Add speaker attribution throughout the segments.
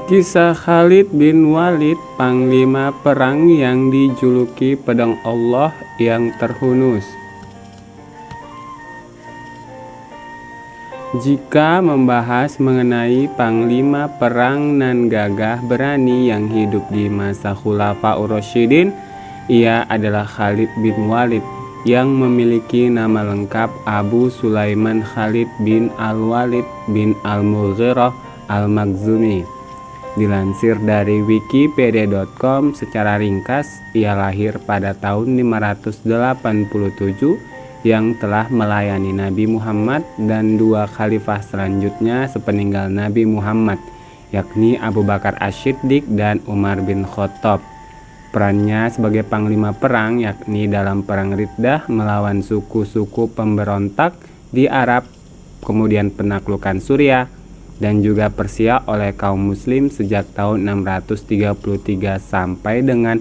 Speaker 1: Kisah Khalid bin Walid, panglima perang yang dijuluki pedang Allah yang terhunus. Jika membahas mengenai panglima perang nan gagah berani yang hidup di masa Khulafaur Rasyidin, ia adalah Khalid bin Walid yang memiliki nama lengkap Abu Sulaiman Khalid bin Al-Walid bin Al-Mughirah Al-Makhzumi. Dilansir dari wikipedia.com secara ringkas, ia lahir pada tahun 587 yang telah melayani Nabi Muhammad dan dua khalifah selanjutnya sepeninggal Nabi Muhammad, yakni Abu Bakar Asy-Siddiq dan Umar bin Khattab. Perannya sebagai panglima perang yakni dalam perang Riddah melawan suku-suku pemberontak di Arab, kemudian penaklukan Suriah dan juga Persia oleh kaum muslim sejak tahun 633 sampai dengan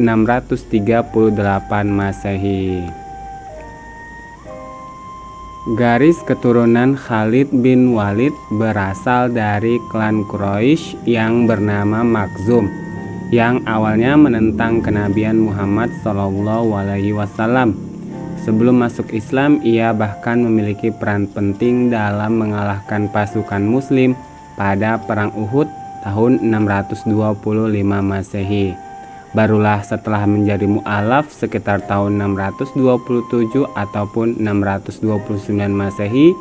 Speaker 1: 638 Masehi. Garis keturunan Khalid bin Walid berasal dari klan Quraisy yang bernama Makhzum, yang awalnya menentang kenabian Muhammad SAW. Sebelum masuk Islam, ia bahkan memiliki peran penting dalam mengalahkan pasukan Muslim pada Perang Uhud tahun 625 Masehi. Barulah setelah menjadi mu'alaf sekitar tahun 627 ataupun 629 Masehi,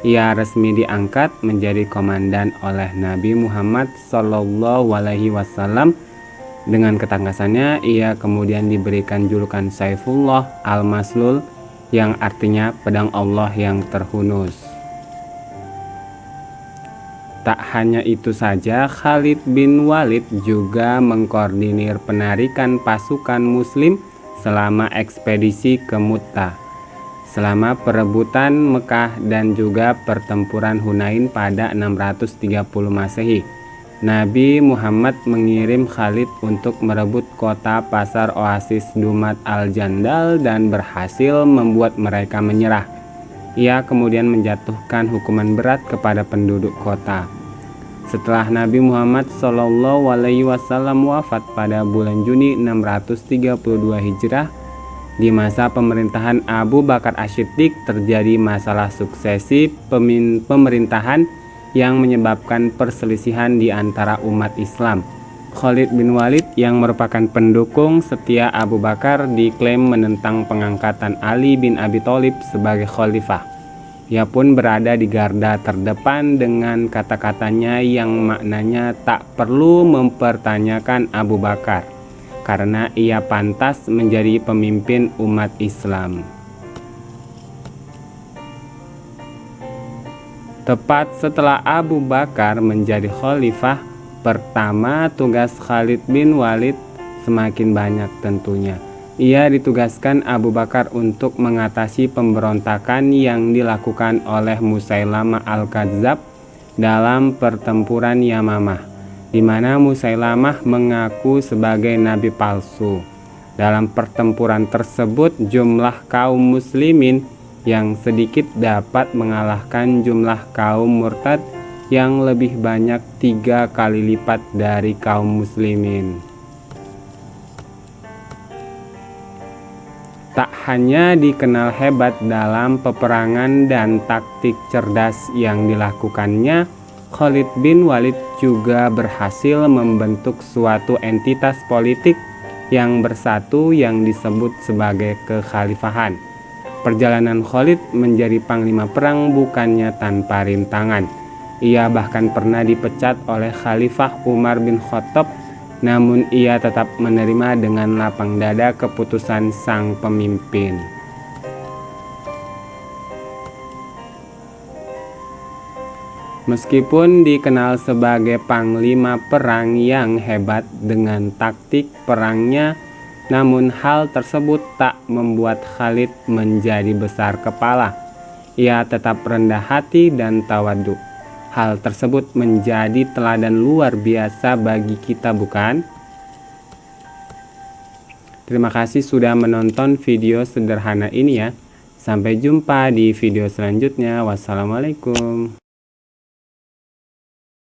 Speaker 1: ia resmi diangkat menjadi komandan oleh Nabi Muhammad SAW. Dengan ketangkasannya, ia kemudian diberikan julukan Saifullah Al-Maslul, yang artinya pedang Allah yang terhunus. Tak hanya itu saja, Khalid bin Walid juga mengkoordinir penarikan pasukan Muslim selama ekspedisi ke Mu'tah, selama perebutan Mekah dan juga pertempuran Hunain pada 630 Masehi. Nabi Muhammad mengirim Khalid untuk merebut kota pasar oasis Dumat al-Jandal dan berhasil membuat mereka menyerah. Ia kemudian menjatuhkan hukuman berat kepada penduduk kota. Setelah Nabi Muhammad SAW wafat pada bulan Juni 632 Hijrah, di masa pemerintahan Abu Bakar Asy-Siddiq terjadi masalah suksesi pemerintahan yang menyebabkan perselisihan di antara umat Islam. Khalid bin Walid yang merupakan pendukung setia Abu Bakar diklaim menentang pengangkatan Ali bin Abi Thalib sebagai khalifah. Ia pun berada di garda terdepan dengan kata-katanya yang maknanya tak perlu mempertanyakan Abu Bakar, karena ia pantas menjadi pemimpin umat Islam. Tepat setelah Abu Bakar menjadi khalifah pertama, tugas Khalid bin Walid semakin banyak tentunya. Ia ditugaskan Abu Bakar untuk mengatasi pemberontakan yang dilakukan oleh Musailamah al-Kadzab dalam pertempuran Yamamah, di mana Musailamah mengaku sebagai nabi palsu. Dalam pertempuran tersebut, jumlah kaum muslimin yang sedikit dapat mengalahkan jumlah kaum murtad yang lebih banyak 3 kali lipat dari kaum muslimin. Tak hanya dikenal hebat dalam peperangan dan taktik cerdas yang dilakukannya, Khalid bin Walid juga berhasil membentuk suatu entitas politik yang bersatu yang disebut sebagai kekhalifahan. Perjalanan Khalid menjadi panglima perang bukannya tanpa rintangan. Ia bahkan pernah dipecat oleh Khalifah Umar bin Khattab, namun ia tetap menerima dengan lapang dada keputusan sang pemimpin. Meskipun dikenal sebagai panglima perang yang hebat dengan taktik perangnya, namun hal tersebut tak membuat Khalid menjadi besar kepala. Ia tetap rendah hati dan tawadhu. Hal tersebut menjadi teladan luar biasa bagi kita, bukan? Terima kasih sudah menonton video sederhana ini ya. Sampai jumpa di video selanjutnya. Wassalamualaikum.